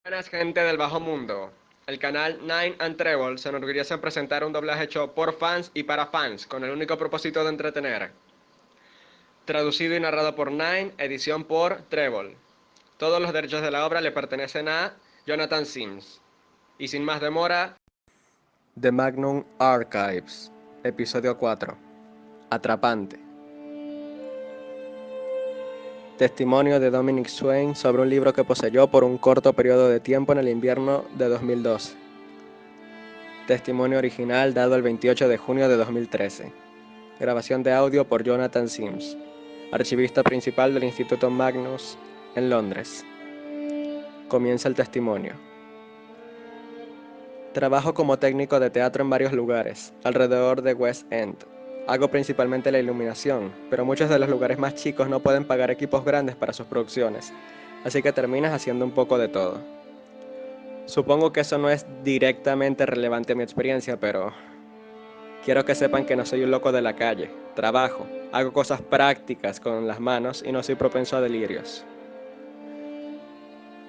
Buenas gente del bajo mundo. El canal Nine and Treble se enorgullece en presentar un doblaje hecho por fans y para fans, con el único propósito de entretener. Traducido y narrado por Nine, edición por Treble. Todos los derechos de la obra le pertenecen a Jonathan Sims. Y sin más demora, The Magnum Archives, episodio 4. Atrapante. Testimonio de Dominic Swain sobre un libro que poseyó por un corto periodo de tiempo en el invierno de 2012. Testimonio original dado el 28 de junio de 2013. Grabación de audio por Jonathan Sims, archivista principal del Instituto Magnus en Londres. Comienza el testimonio. Trabajo como técnico de teatro en varios lugares, alrededor de West End. Hago principalmente la iluminación, pero muchos de los lugares más chicos no pueden pagar equipos grandes para sus producciones, así que terminas haciendo un poco de todo. Supongo que eso no es directamente relevante a mi experiencia, pero quiero que sepan que no soy un loco de la calle. Trabajo, hago cosas prácticas con las manos y no soy propenso a delirios.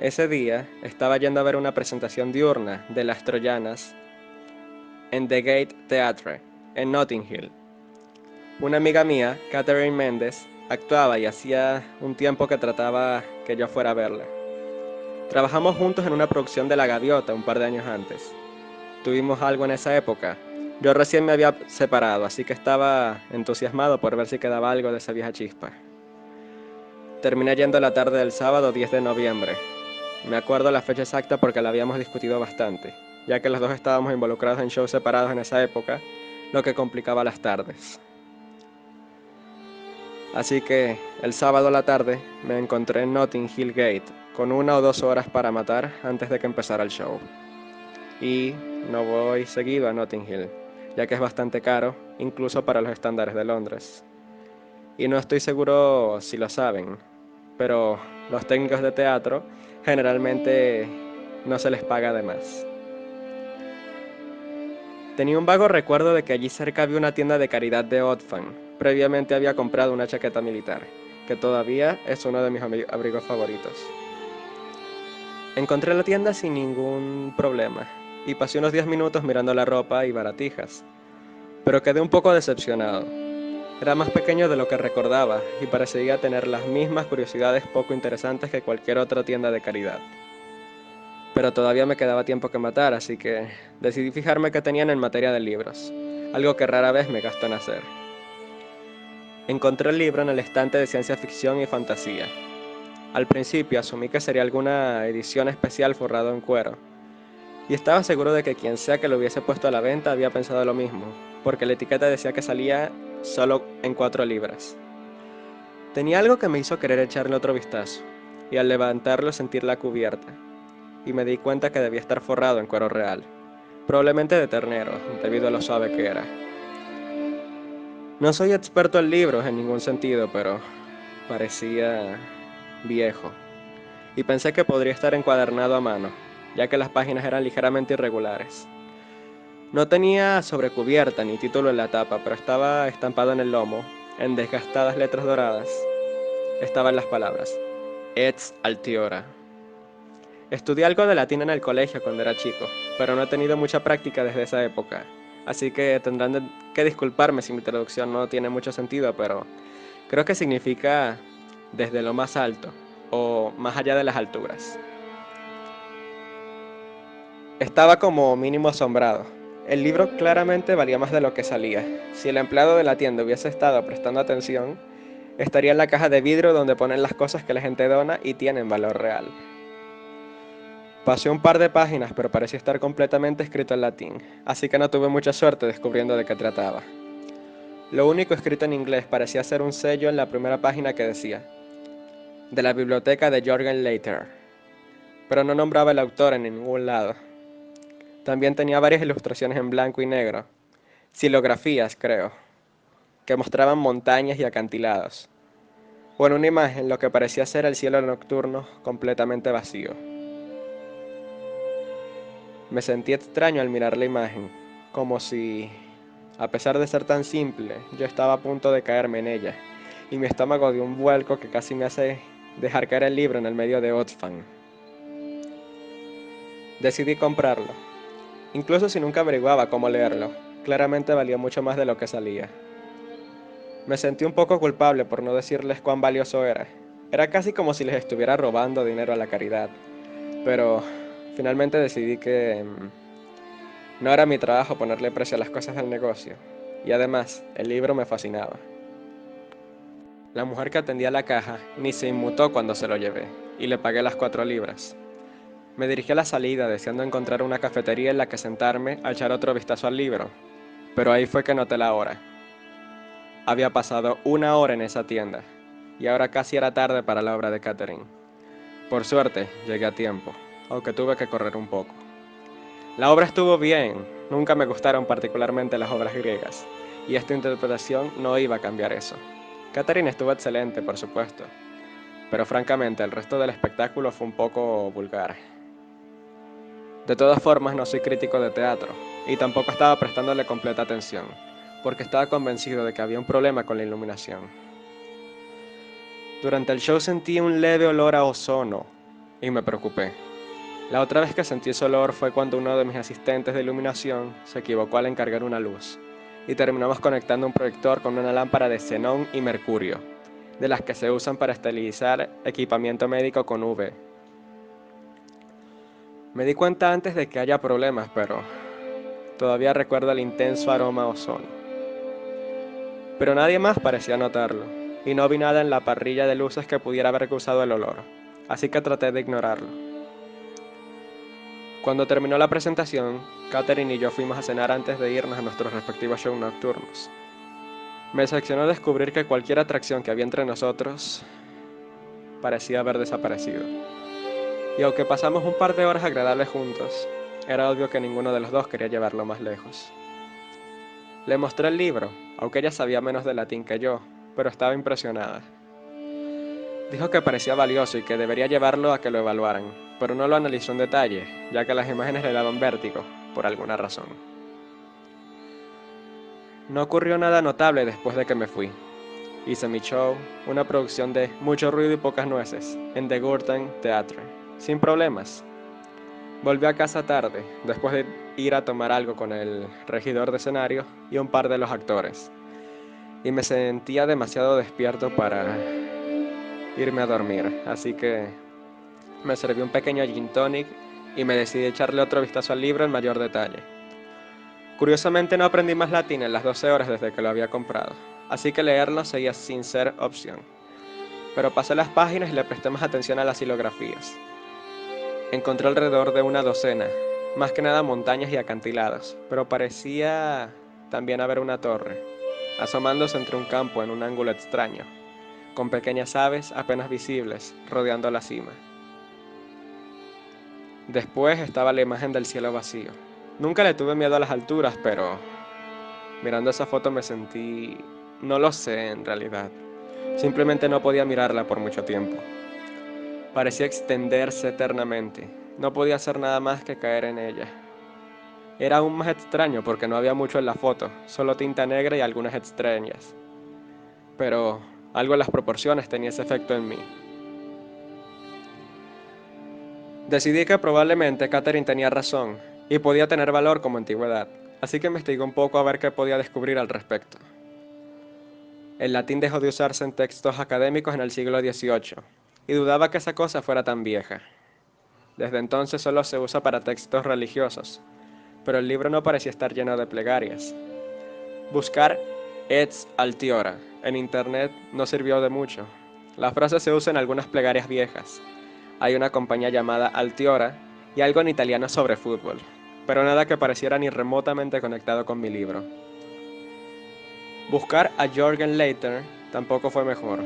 Ese día estaba yendo a ver una presentación diurna de Las Troyanas en The Gate Theatre, en Notting Hill. Una amiga mía, Catherine Méndez, actuaba y hacía un tiempo que trataba que yo fuera a verla. Trabajamos juntos en una producción de La Gaviota un par de años antes. Tuvimos algo en esa época. Yo recién me había separado, así que estaba entusiasmado por ver si quedaba algo de esa vieja chispa. Terminé yendo la tarde del sábado 10 de noviembre. Me acuerdo la fecha exacta porque la habíamos discutido bastante, ya que los dos estábamos involucrados en shows separados en esa época, lo que complicaba las tardes. Así que el sábado a la tarde me encontré en Notting Hill Gate, con 1 o 2 horas para matar antes de que empezara el show. Y no voy seguido a Notting Hill, ya que es bastante caro, incluso para los estándares de Londres. Y no estoy seguro si lo saben, pero los técnicos de teatro generalmente no se les paga de más. Tenía un vago recuerdo de que allí cerca había una tienda de caridad de Otfan. Previamente había comprado una chaqueta militar, que todavía es uno de mis abrigos favoritos. Encontré la tienda sin ningún problema, y pasé unos 10 minutos mirando la ropa y baratijas, pero quedé un poco decepcionado. Era más pequeño de lo que recordaba, y parecía tener las mismas curiosidades poco interesantes que cualquier otra tienda de caridad. Pero todavía me quedaba tiempo que matar, así que decidí fijarme qué tenían en materia de libros, algo que rara vez me gasto en hacer. Encontré el libro en el estante de ciencia ficción y fantasía. Al principio asumí que sería alguna edición especial forrado en cuero, y estaba seguro de que quien sea que lo hubiese puesto a la venta había pensado lo mismo, porque la etiqueta decía que salía solo en 4 libras. Tenía algo que me hizo querer echarle otro vistazo, y al levantarlo sentir la cubierta, y me di cuenta que debía estar forrado en cuero real, probablemente de ternero, debido a lo suave que era. No soy experto en libros en ningún sentido, pero parecía viejo, y pensé que podría estar encuadernado a mano, ya que las páginas eran ligeramente irregulares. No tenía sobrecubierta ni título en la tapa, pero estaba estampado en el lomo, en desgastadas letras doradas. Estaban las palabras, Ex Altiora. Estudié algo de latín en el colegio cuando era chico, pero no he tenido mucha práctica desde esa época, así que tendrán que disculparme si mi traducción no tiene mucho sentido, pero creo que significa desde lo más alto, o más allá de las alturas. Estaba como mínimo asombrado. El libro claramente valía más de lo que salía. Si el empleado de la tienda hubiese estado prestando atención, estaría en la caja de vidrio donde ponen las cosas que la gente dona y tienen valor real. Pasé un par de páginas, pero parecía estar completamente escrito en latín, así que no tuve mucha suerte descubriendo de qué trataba. Lo único escrito en inglés parecía ser un sello en la primera página que decía, de la biblioteca de Jorgen Leiter, pero no nombraba el autor en ningún lado. También tenía varias ilustraciones en blanco y negro, xilografías creo, que mostraban montañas y acantilados, o en una imagen lo que parecía ser el cielo nocturno completamente vacío. Me sentí extraño al mirar la imagen, como si, a pesar de ser tan simple, yo estaba a punto de caerme en ella, y mi estómago dio un vuelco que casi me hace dejar caer el libro en el medio de Oxfam. Decidí comprarlo, incluso si nunca averiguaba cómo leerlo. Claramente valía mucho más de lo que salía. Me sentí un poco culpable por no decirles cuán valioso era. Era casi como si les estuviera robando dinero a la caridad. Pero finalmente decidí que no era mi trabajo ponerle precio a las cosas del negocio. Y además, el libro me fascinaba. La mujer que atendía la caja ni se inmutó cuando se lo llevé, y le pagué las 4 libras. Me dirigí a la salida deseando encontrar una cafetería en la que sentarme a echar otro vistazo al libro. Pero ahí fue que noté la hora. Había pasado 1 hora en esa tienda, y ahora casi era tarde para la obra de Catherine. Por suerte, llegué a tiempo, aunque tuve que correr un poco. La obra estuvo bien, nunca me gustaron particularmente las obras griegas, y esta interpretación no iba a cambiar eso. Catherine estuvo excelente, por supuesto, pero francamente el resto del espectáculo fue un poco vulgar. De todas formas, no soy crítico de teatro, y tampoco estaba prestándole completa atención, porque estaba convencido de que había un problema con la iluminación. Durante el show sentí un leve olor a ozono, y me preocupé. La otra vez que sentí ese olor fue cuando uno de mis asistentes de iluminación se equivocó al encargar una luz, y terminamos conectando un proyector con una lámpara de xenón y mercurio, de las que se usan para esterilizar equipamiento médico con UV. Me di cuenta antes de que haya problemas, pero todavía recuerdo el intenso aroma a ozono. Pero nadie más parecía notarlo, y no vi nada en la parrilla de luces que pudiera haber causado el olor, así que traté de ignorarlo. Cuando terminó la presentación, Catherine y yo fuimos a cenar antes de irnos a nuestros respectivos shows nocturnos. Me decepcionó descubrir que cualquier atracción que había entre nosotros parecía haber desaparecido. Y aunque pasamos un par de horas agradables juntos, era obvio que ninguno de los dos quería llevarlo más lejos. Le mostré el libro, aunque ella sabía menos de latín que yo, pero estaba impresionada. Dijo que parecía valioso y que debería llevarlo a que lo evaluaran, pero no lo analizó en detalle, ya que las imágenes le daban vértigo, por alguna razón. No ocurrió nada notable después de que me fui. Hice mi show, una producción de mucho ruido y pocas nueces, en The Gurten Theatre, sin problemas. Volví a casa tarde, después de ir a tomar algo con el regidor de escenario y un par de los actores, y me sentía demasiado despierto para irme a dormir, así que me serví un pequeño gin tonic y me decidí echarle otro vistazo al libro en mayor detalle. Curiosamente no aprendí más latín en las 12 horas desde que lo había comprado, así que leerlo seguía sin ser opción. Pero pasé las páginas y le presté más atención a las silografías. Encontré alrededor de una docena, más que nada montañas y acantilados, pero parecía también haber una torre, asomándose entre un campo en un ángulo extraño, con pequeñas aves apenas visibles rodeando la cima. Después estaba la imagen del cielo vacío. Nunca le tuve miedo a las alturas, pero mirando esa foto me sentí... no lo sé en realidad. Simplemente no podía mirarla por mucho tiempo. Parecía extenderse eternamente. No podía hacer nada más que caer en ella. Era aún más extraño porque no había mucho en la foto, solo tinta negra y algunas estrellas. Pero algo en las proporciones tenía ese efecto en mí. Decidí que probablemente Catherine tenía razón y podía tener valor como antigüedad, así que investigué un poco a ver qué podía descubrir al respecto. El latín dejó de usarse en textos académicos en el siglo XVIII, y dudaba que esa cosa fuera tan vieja. Desde entonces solo se usa para textos religiosos, pero el libro no parecía estar lleno de plegarias. Buscar Ex Altiora en internet no sirvió de mucho. La frase se usa en algunas plegarias viejas. Hay una compañía llamada Altiora y algo en italiano sobre fútbol, pero nada que pareciera ni remotamente conectado con mi libro. Buscar a Jürgen Leiter tampoco fue mejor.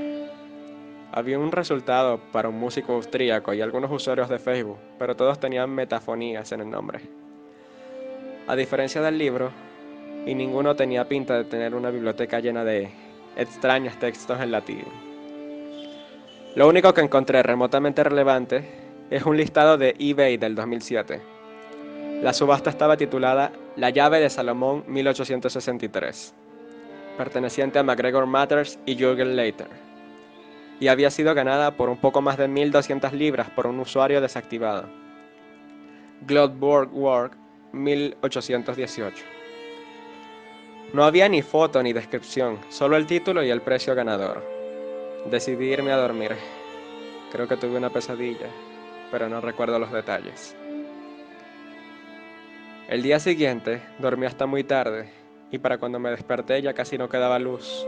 Había un resultado para un músico austríaco y algunos usuarios de Facebook, pero todos tenían metafonías en el nombre. A diferencia del libro, y ninguno tenía pinta de tener una biblioteca llena de extraños textos en latín. Lo único que encontré remotamente relevante es un listado de eBay del 2007. La subasta estaba titulada La llave de Salomón 1863, perteneciente a MacGregor Matters y Jürgen Leiter, y había sido ganada por un poco más de 1.200 libras por un usuario desactivado. Glotborg Work 1818. No había ni foto ni descripción, solo el título y el precio ganador. Decidí irme a dormir. Creo que tuve una pesadilla, pero no recuerdo los detalles. El día siguiente dormí hasta muy tarde y para cuando me desperté ya casi no quedaba luz,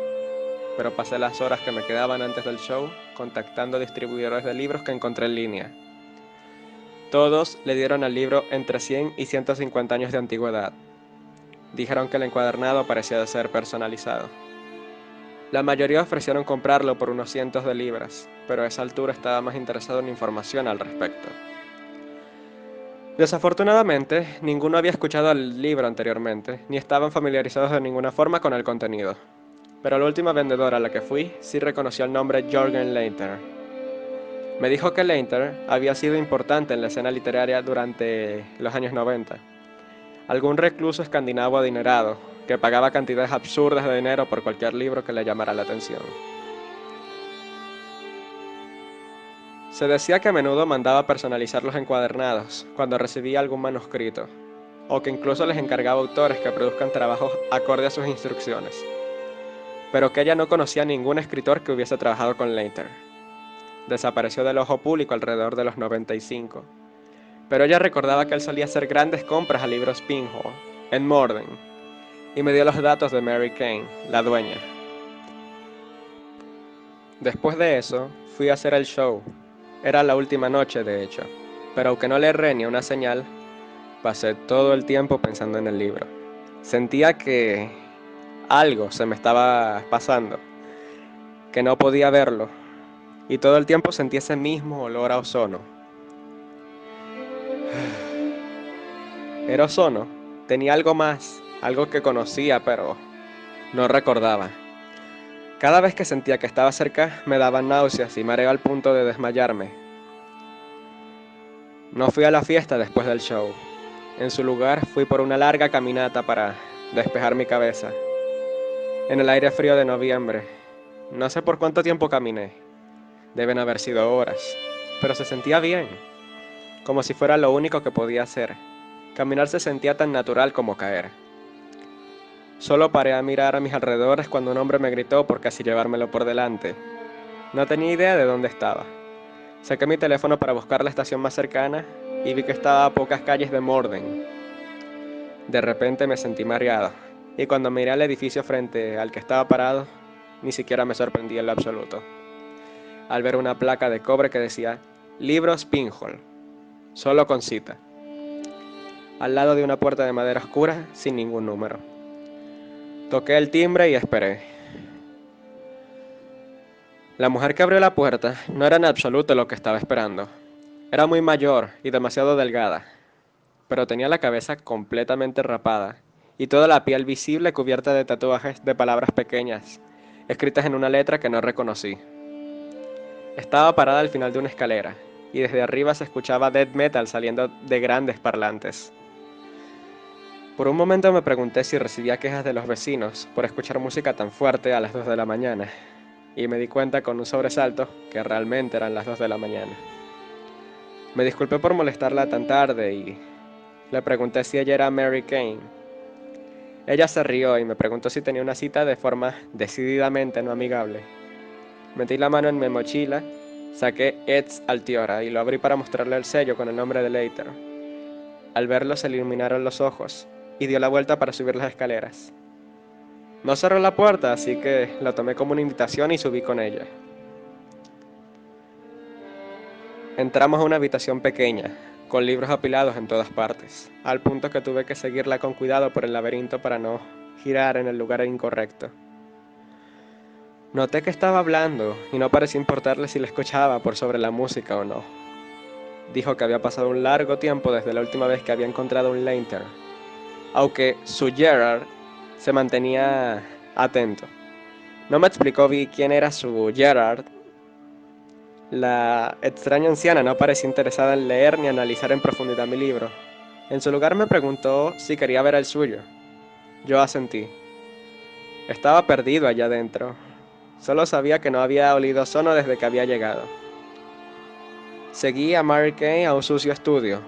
pero pasé las horas que me quedaban antes del show contactando distribuidores de libros que encontré en línea. Todos le dieron al libro entre 100 y 150 años de antigüedad. Dijeron que el encuadernado parecía de ser personalizado. La mayoría ofrecieron comprarlo por unos cientos de libras, pero a esa altura estaba más interesado en información al respecto. Desafortunadamente, ninguno había escuchado el libro anteriormente, ni estaban familiarizados de ninguna forma con el contenido. Pero la última vendedora a la que fui sí reconoció el nombre Jørgen Leinter. Me dijo que Leinter había sido importante en la escena literaria durante los años 90. Algún recluso escandinavo adinerado que pagaba cantidades absurdas de dinero por cualquier libro que le llamara la atención. Se decía que a menudo mandaba personalizar los encuadernados cuando recibía algún manuscrito, o que incluso les encargaba a autores que produzcan trabajos acorde a sus instrucciones, pero que ella no conocía a ningún escritor que hubiese trabajado con Leinter. Desapareció del ojo público alrededor de los 95, pero ella recordaba que él solía hacer grandes compras a libros Pinhole, en Morden, y me dio los datos de Mary Kane, la dueña. Después de eso, fui a hacer el show. Era la última noche, de hecho, pero aunque no le erré ni una señal, pasé todo el tiempo pensando en el libro. Sentía que algo se me estaba pasando, que no podía verlo, y todo el tiempo sentí ese mismo olor a ozono. ¿Era ozono? Tenía algo más, algo que conocía, pero no recordaba. Cada vez que sentía que estaba cerca, me daban náuseas y mareo al punto de desmayarme. No fui a la fiesta después del show. En su lugar, fui por una larga caminata para despejar mi cabeza. En el aire frío de noviembre. No sé por cuánto tiempo caminé. Deben haber sido horas. Pero se sentía bien, como si fuera lo único que podía hacer. Caminar se sentía tan natural como caer. Solo paré a mirar a mis alrededores cuando un hombre me gritó por casi llevármelo por delante. No tenía idea de dónde estaba. Saqué mi teléfono para buscar la estación más cercana y vi que estaba a pocas calles de Morden. De repente me sentí mareado, y cuando miré al edificio frente al que estaba parado, ni siquiera me sorprendí en lo absoluto. Al ver una placa de cobre que decía Libros Pinhole, solo con cita, al lado de una puerta de madera oscura sin ningún número. Toqué el timbre y esperé. La mujer que abrió la puerta no era en absoluto lo que estaba esperando. Era muy mayor y demasiado delgada, pero tenía la cabeza completamente rapada y toda la piel visible cubierta de tatuajes de palabras pequeñas, escritas en una letra que no reconocí. Estaba parada al final de una escalera, y desde arriba se escuchaba death metal saliendo de grandes parlantes. Por un momento me pregunté si recibía quejas de los vecinos por escuchar música tan fuerte a las 2 de la mañana, y me di cuenta con un sobresalto que realmente eran las 2 de la mañana. Me disculpé por molestarla tan tarde y le pregunté si ella era Mary Kane. Ella se rió y me preguntó si tenía una cita de forma decididamente no amigable. Metí la mano en mi mochila, saqué Eds Altiora y lo abrí para mostrarle el sello con el nombre de Leiter. Al verlo se le iluminaron los ojos y dio la vuelta para subir las escaleras. No cerró la puerta, así que la tomé como una invitación y subí con ella. Entramos a una habitación pequeña, con libros apilados en todas partes, al punto que tuve que seguirla con cuidado por el laberinto para no girar en el lugar incorrecto. Noté que estaba hablando y no parecía importarle si la escuchaba por sobre la música o no. Dijo que había pasado un largo tiempo desde la última vez que había encontrado un Leinter, aunque su Gerard se mantenía atento. No me explicó bien quién era su Gerard. La extraña anciana no parecía interesada en leer ni analizar en profundidad mi libro. En su lugar me preguntó si quería ver el suyo. Yo asentí. Estaba perdido allá adentro. Solo sabía que no había olido ozono desde que había llegado. Seguí a Mary Kane a un sucio estudio.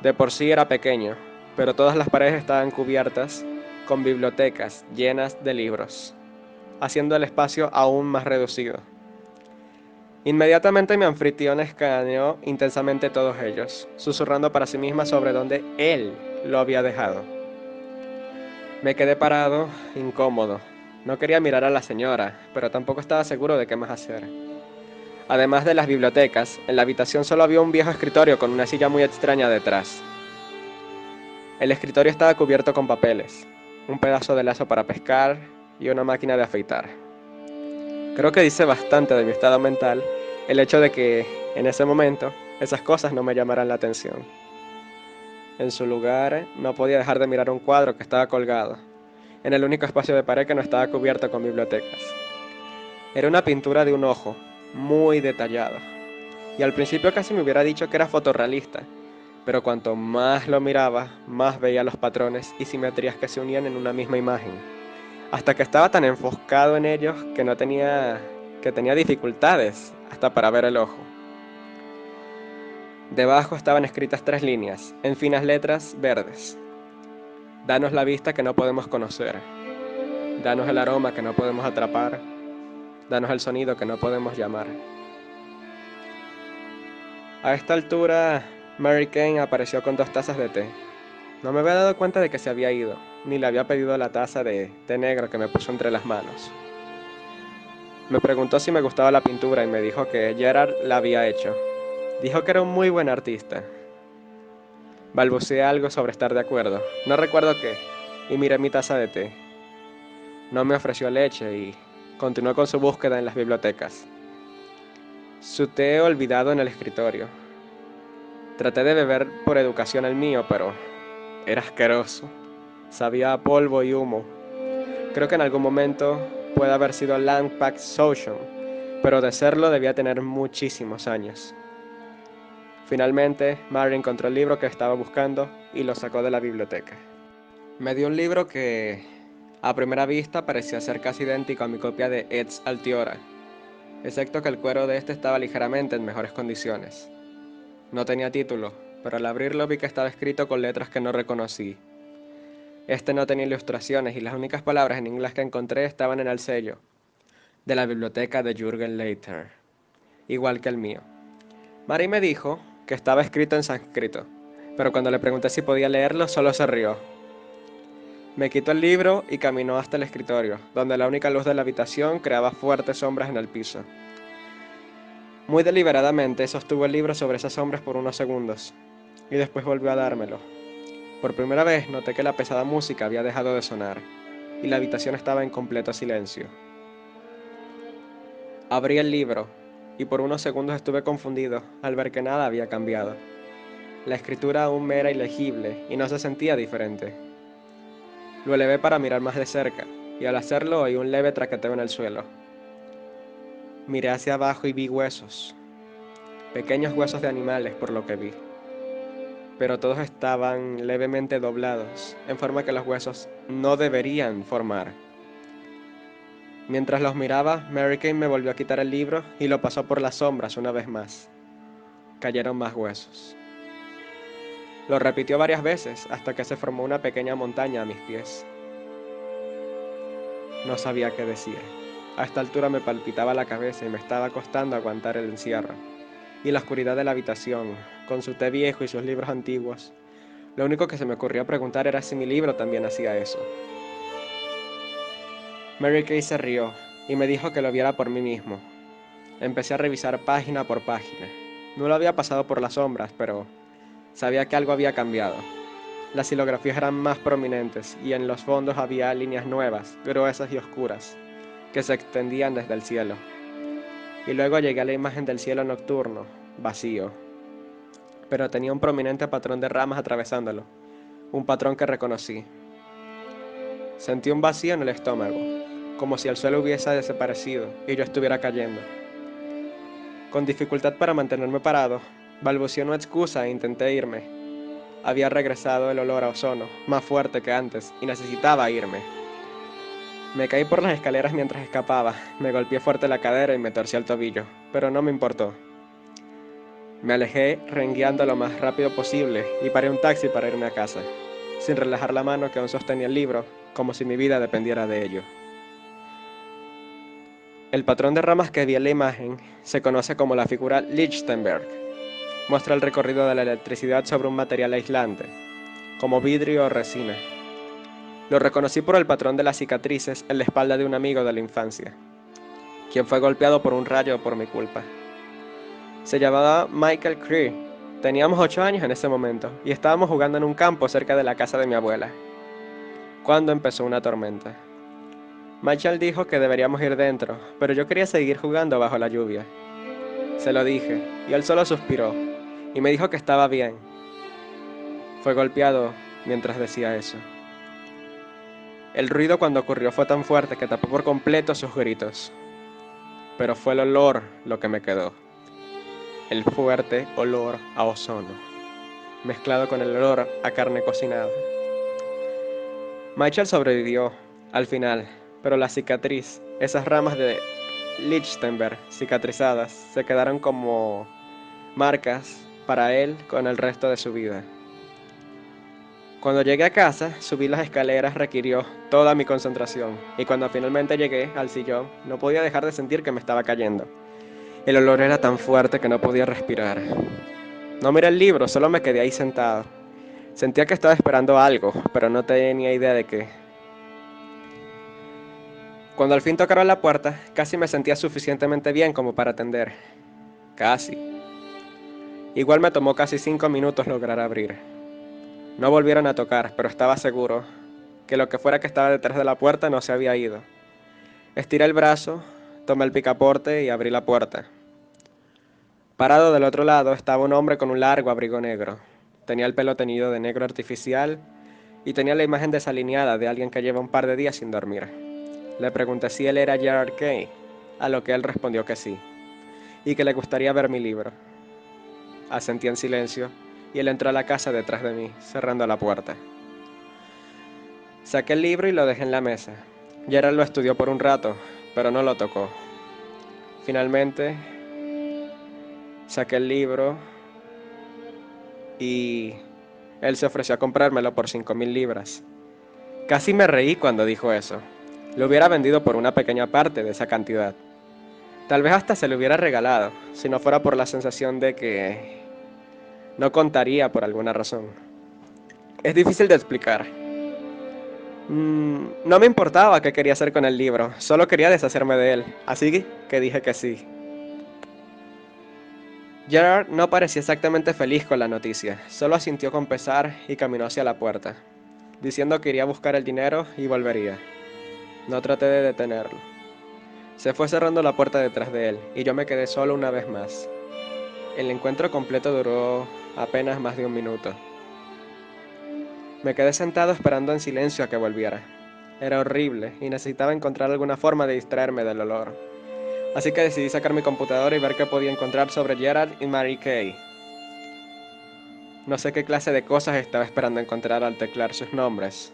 De por sí era pequeño, pero todas las paredes estaban cubiertas con bibliotecas llenas de libros, haciendo el espacio aún más reducido. Inmediatamente mi anfitrión escaneó intensamente todos ellos, susurrando para sí misma sobre dónde él lo había dejado. Me quedé parado, incómodo. No quería mirar a la señora, pero tampoco estaba seguro de qué más hacer. Además de las bibliotecas, en la habitación solo había un viejo escritorio con una silla muy extraña detrás. El escritorio estaba cubierto con papeles, un pedazo de lazo para pescar y una máquina de afeitar. Creo que dice bastante de mi estado mental el hecho de que, en ese momento, esas cosas no me llamaran la atención. En su lugar, no podía dejar de mirar un cuadro que estaba colgado, en el único espacio de pared que no estaba cubierto con bibliotecas. Era una pintura de un ojo, muy detallado, y al principio casi me hubiera dicho que era fotorrealista, pero cuanto más lo miraba, más veía los patrones y simetrías que se unían en una misma imagen, hasta que estaba tan enfocado en ellos que tenía dificultades hasta para ver el ojo. Debajo estaban escritas 3 líneas, en finas letras verdes. Danos la vista que no podemos conocer. Danos el aroma que no podemos atrapar. Danos el sonido que no podemos llamar. A esta altura, Mary Kane apareció con 2 tazas de té. No me había dado cuenta de que se había ido, ni le había pedido la taza de té negro que me puso entre las manos. Me preguntó si me gustaba la pintura y me dijo que Gerard la había hecho. Dijo que era un muy buen artista. Balbuceé algo sobre estar de acuerdo, no recuerdo qué, y miré mi taza de té. No me ofreció leche y continuó con su búsqueda en las bibliotecas. Su té olvidado en el escritorio. Traté de beber por educación el mío, pero era asqueroso. Sabía a polvo y humo. Creo que en algún momento puede haber sido Landpack Social, pero de serlo debía tener muchísimos años. Finalmente, Mary encontró el libro que estaba buscando y lo sacó de la biblioteca. Me dio un libro que, a primera vista, parecía ser casi idéntico a mi copia de Ed's Altiora, excepto que el cuero de este estaba ligeramente en mejores condiciones. No tenía título, pero al abrirlo vi que estaba escrito con letras que no reconocí. Este no tenía ilustraciones y las únicas palabras en inglés que encontré estaban en el sello de la biblioteca de Jürgen Leiter, igual que el mío. Mary me dijo que estaba escrito en sánscrito, pero cuando le pregunté si podía leerlo, solo se rió. Me quitó el libro y caminó hasta el escritorio, donde la única luz de la habitación creaba fuertes sombras en el piso. Muy deliberadamente sostuvo el libro sobre esas sombras por unos segundos, y después volvió a dármelo. Por primera vez noté que la pesada música había dejado de sonar, y la habitación estaba en completo silencio. Abrí el libro, y por unos segundos estuve confundido al ver que nada había cambiado. La escritura aún me era ilegible y no se sentía diferente. Lo elevé para mirar más de cerca, y al hacerlo oí un leve traqueteo en el suelo. Miré hacia abajo y vi huesos, pequeños huesos de animales por lo que vi, pero todos estaban levemente doblados, en forma que los huesos no deberían formar. Mientras los miraba, Mary Kane me volvió a quitar el libro y lo pasó por las sombras una vez más. Cayeron más huesos. Lo repitió varias veces hasta que se formó una pequeña montaña a mis pies. No sabía qué decir. A esta altura me palpitaba la cabeza y me estaba costando aguantar el encierro. Y la oscuridad de la habitación, con su té viejo y sus libros antiguos. Lo único que se me ocurrió preguntar era si mi libro también hacía eso. Mary Kay se rió y me dijo que lo viera por mí mismo. Empecé a revisar página por página. No lo había pasado por las sombras, pero sabía que algo había cambiado. Las hilografías eran más prominentes y en los fondos había líneas nuevas, gruesas y oscuras, que se extendían desde el cielo. Y luego llegué a la imagen del cielo nocturno, vacío, pero tenía un prominente patrón de ramas atravesándolo, un patrón que reconocí. Sentí un vacío en el estómago, como si el suelo hubiese desaparecido y yo estuviera cayendo. Con dificultad para mantenerme parado, balbuceé una excusa e intenté irme. Había regresado el olor a ozono, más fuerte que antes, y necesitaba irme. Me caí por las escaleras mientras escapaba, me golpeé fuerte la cadera y me torcí el tobillo, pero no me importó. Me alejé rengueando lo más rápido posible y paré un taxi para irme a casa, sin relajar la mano que aún sostenía el libro, como si mi vida dependiera de ello. El patrón de ramas que vi en la imagen se conoce como la figura Lichtenberg. Muestra el recorrido de la electricidad sobre un material aislante, como vidrio o resina. Lo reconocí por el patrón de las cicatrices en la espalda de un amigo de la infancia, quien fue golpeado por un rayo por mi culpa. Se llamaba Michael Cree. Teníamos 8 años en ese momento y estábamos jugando en un campo cerca de la casa de mi abuela, cuando empezó una tormenta. Michael dijo que deberíamos ir dentro, pero yo quería seguir jugando bajo la lluvia. Se lo dije, y él solo suspiró, y me dijo que estaba bien. Fue golpeado mientras decía eso. El ruido cuando ocurrió fue tan fuerte que tapó por completo sus gritos. Pero fue el olor lo que me quedó. El fuerte olor a ozono, mezclado con el olor a carne cocinada. Michael sobrevivió, al final, pero la cicatriz, esas ramas de Lichtenberg cicatrizadas, se quedaron como marcas para él con el resto de su vida. Cuando llegué a casa, subir las escaleras requirió toda mi concentración, y cuando finalmente llegué al sillón, no podía dejar de sentir que me estaba cayendo. El olor era tan fuerte que no podía respirar. No miré el libro, solo me quedé ahí sentado. Sentía que estaba esperando algo, pero no tenía idea de qué. Cuando al fin tocaron la puerta, casi me sentía suficientemente bien como para atender. Casi. Igual me tomó casi 5 minutos lograr abrir. No volvieron a tocar, pero estaba seguro que lo que fuera que estaba detrás de la puerta no se había ido. Estiré el brazo, tomé el picaporte y abrí la puerta. Parado del otro lado estaba un hombre con un largo abrigo negro. Tenía el pelo teñido de negro artificial y tenía la imagen desalineada de alguien que lleva un par de días sin dormir. Le pregunté si él era Gerard Kay, a lo que él respondió que sí, y que le gustaría ver mi libro. Asentí en silencio y él entró a la casa detrás de mí, cerrando la puerta. Saqué el libro y lo dejé en la mesa. Gerard lo estudió por un rato, pero no lo tocó. Finalmente, saqué el libro y él se ofreció a comprármelo por 5.000 libras. Casi me reí cuando dijo eso. Lo hubiera vendido por una pequeña parte de esa cantidad. Tal vez hasta se lo hubiera regalado, si no fuera por la sensación de que no contaría por alguna razón. Es difícil de explicar. No me importaba qué quería hacer con el libro, solo quería deshacerme de él, así que dije que sí. Gerard no parecía exactamente feliz con la noticia, solo asintió con pesar y caminó hacia la puerta, diciendo que iría a buscar el dinero y volvería. No traté de detenerlo. Se fue cerrando la puerta detrás de él, y yo me quedé solo una vez más. El encuentro completo duró apenas más de 1 minuto. Me quedé sentado esperando en silencio a que volviera. Era horrible y necesitaba encontrar alguna forma de distraerme del olor. Así que decidí sacar mi computadora y ver qué podía encontrar sobre Gerard y Mary Kay. No sé qué clase de cosas estaba esperando encontrar al teclear sus nombres,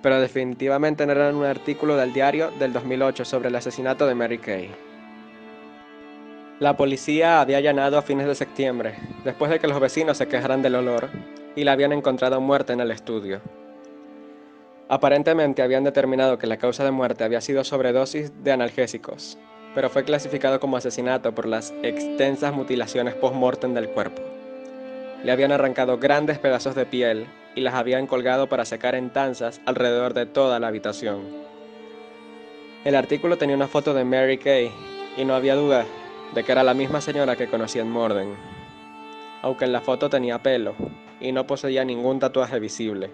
pero definitivamente no era un artículo del diario del 2008 sobre el asesinato de Mary Kay. La policía había allanado a fines de septiembre, después de que los vecinos se quejaran del olor, y la habían encontrado muerta en el estudio. Aparentemente habían determinado que la causa de muerte había sido sobredosis de analgésicos, pero fue clasificado como asesinato por las extensas mutilaciones post-mortem del cuerpo. Le habían arrancado grandes pedazos de piel y las habían colgado para secar en tanzas alrededor de toda la habitación. El artículo tenía una foto de Mary Kay y no había duda de que era la misma señora que conocía en Morden, aunque en la foto tenía pelo y no poseía ningún tatuaje visible.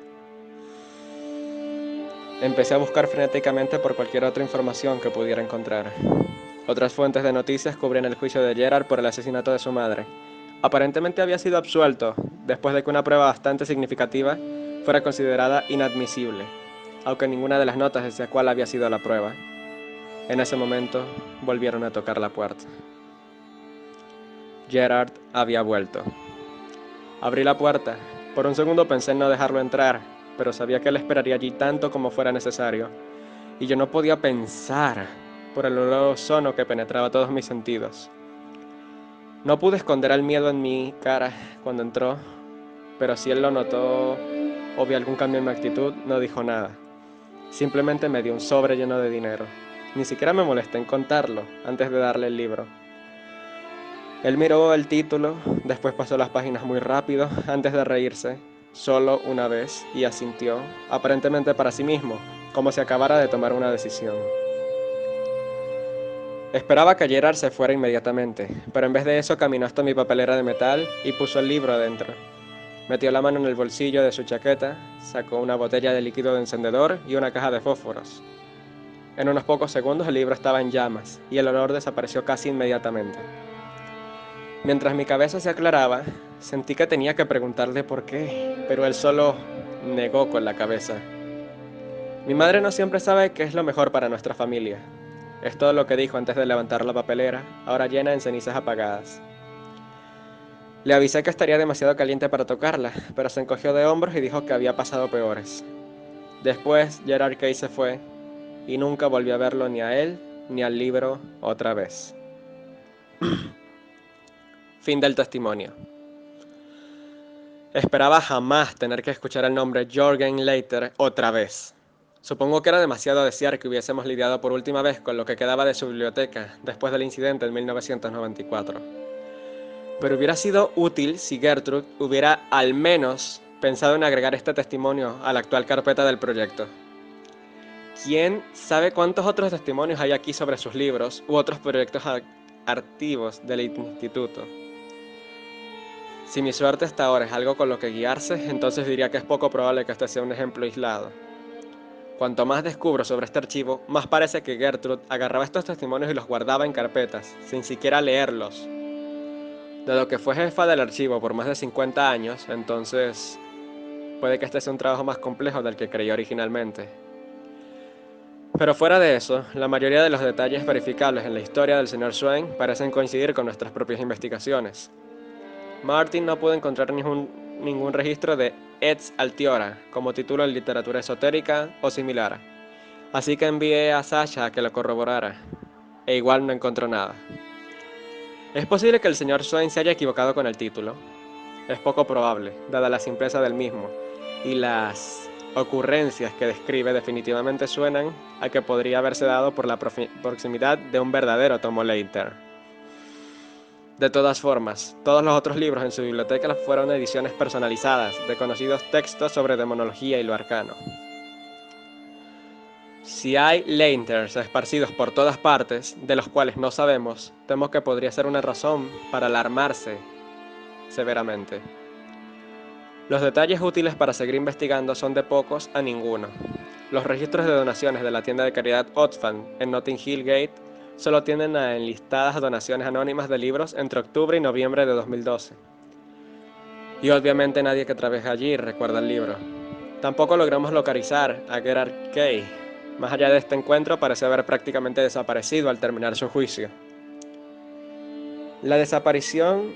Empecé a buscar frenéticamente por cualquier otra información que pudiera encontrar. Otras fuentes de noticias cubrían el juicio de Gerard por el asesinato de su madre. Aparentemente había sido absuelto después de que una prueba bastante significativa fuera considerada inadmisible, aunque ninguna de las notas decía cuál había sido la prueba. En ese momento volvieron a tocar la puerta. Gerard había vuelto. Abrí la puerta. Por un segundo pensé en no dejarlo entrar, pero sabía que él esperaría allí tanto como fuera necesario, y yo no podía pensar por el olor a ozono que penetraba todos mis sentidos. No pude esconder el miedo en mi cara cuando entró, pero si él lo notó o vio algún cambio en mi actitud, no dijo nada. Simplemente me dio un sobre lleno de dinero. Ni siquiera me molesté en contarlo antes de darle el libro. Él miró el título, después pasó las páginas muy rápido antes de reírse, solo una vez, y asintió, aparentemente para sí mismo, como si acabara de tomar una decisión. Esperaba que Gerard se fuera inmediatamente, pero en vez de eso caminó hasta mi papelera de metal y puso el libro adentro. Metió la mano en el bolsillo de su chaqueta, sacó una botella de líquido de encendedor y una caja de fósforos. En unos pocos segundos el libro estaba en llamas y el olor desapareció casi inmediatamente. Mientras mi cabeza se aclaraba, sentí que tenía que preguntarle por qué, pero él solo negó con la cabeza. Mi madre no siempre sabe qué es lo mejor para nuestra familia. Es todo lo que dijo antes de levantar la papelera, ahora llena en cenizas apagadas. Le avisé que estaría demasiado caliente para tocarla, pero se encogió de hombros y dijo que había pasado peores. Después, Gerard Kay se fue, y nunca volví a verlo ni a él ni al libro otra vez. Fin del testimonio. Esperaba jamás tener que escuchar el nombre Jürgen Leiter otra vez. Supongo que era demasiado desear que hubiésemos lidiado por última vez con lo que quedaba de su biblioteca después del incidente en 1994. Pero hubiera sido útil si Gertrude hubiera al menos pensado en agregar este testimonio a la actual carpeta del proyecto. ¿Quién sabe cuántos otros testimonios hay aquí sobre sus libros u otros proyectos activos del instituto? Si mi suerte hasta ahora es algo con lo que guiarse, entonces diría que es poco probable que este sea un ejemplo aislado. Cuanto más descubro sobre este archivo, más parece que Gertrude agarraba estos testimonios y los guardaba en carpetas, sin siquiera leerlos. Dado que fue jefa del archivo por más de 50 años, entonces puede que este sea un trabajo más complejo del que creí originalmente. Pero fuera de eso, la mayoría de los detalles verificables en la historia del Sr. Swain parecen coincidir con nuestras propias investigaciones. Martin no pudo encontrar ningún registro de Etz Altiora como título en literatura esotérica o similar, así que envié a Sasha a que lo corroborara, e igual no encontró nada. Es posible que el Sr. Swain se haya equivocado con el título. Es poco probable, dada la simpleza del mismo, y las ocurrencias que describe definitivamente suenan a que podría haberse dado por la proximidad de un verdadero tomo Leiter. De todas formas, todos los otros libros en su biblioteca fueron ediciones personalizadas de conocidos textos sobre demonología y lo arcano. Si hay Leiters esparcidos por todas partes, de los cuales no sabemos, temo que podría ser una razón para alarmarse severamente. Los detalles útiles para seguir investigando son de pocos a ninguno. Los registros de donaciones de la tienda de caridad Oxfam en Notting Hill Gate solo tienen a enlistadas donaciones anónimas de libros entre octubre y noviembre de 2012. Y obviamente nadie que trabaja allí recuerda el libro. Tampoco logramos localizar a Gerard Kay. Más allá de este encuentro, parece haber prácticamente desaparecido al terminar su juicio. La desaparición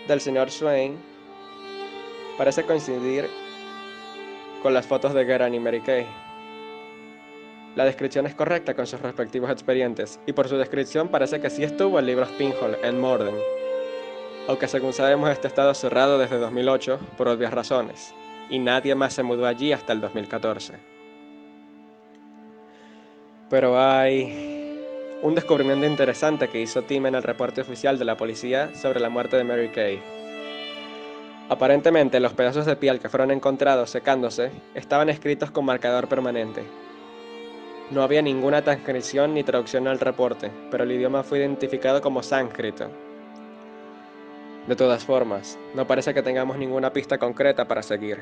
del Sr. Swain parece coincidir con las fotos de Gerard y Mary Kay. La descripción es correcta con sus respectivos expedientes, y por su descripción parece que sí estuvo el libro Spinhole en Morden, aunque según sabemos este estado cerrado desde 2008 por obvias razones, y nadie más se mudó allí hasta el 2014. Pero hay un descubrimiento interesante que hizo Tim en el reporte oficial de la policía sobre la muerte de Mary Kay. Aparentemente, los pedazos de piel que fueron encontrados secándose estaban escritos con marcador permanente. No había ninguna transcripción ni traducción al reporte, pero el idioma fue identificado como sánscrito. De todas formas, no parece que tengamos ninguna pista concreta para seguir.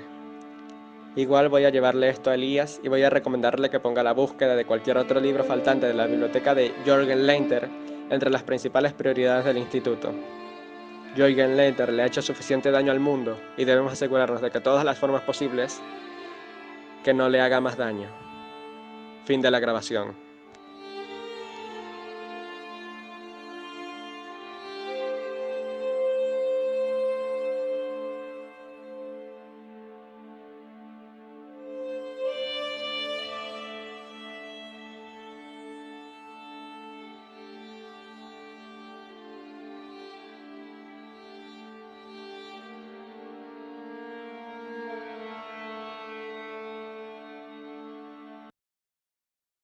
Igual voy a llevarle esto a Elías y voy a recomendarle que ponga la búsqueda de cualquier otro libro faltante de la biblioteca de Jürgen Leiter entre las principales prioridades del instituto. Jürgen Leiter le ha hecho suficiente daño al mundo y debemos asegurarnos de que todas las formas posibles que no le haga más daño. Fin de la grabación.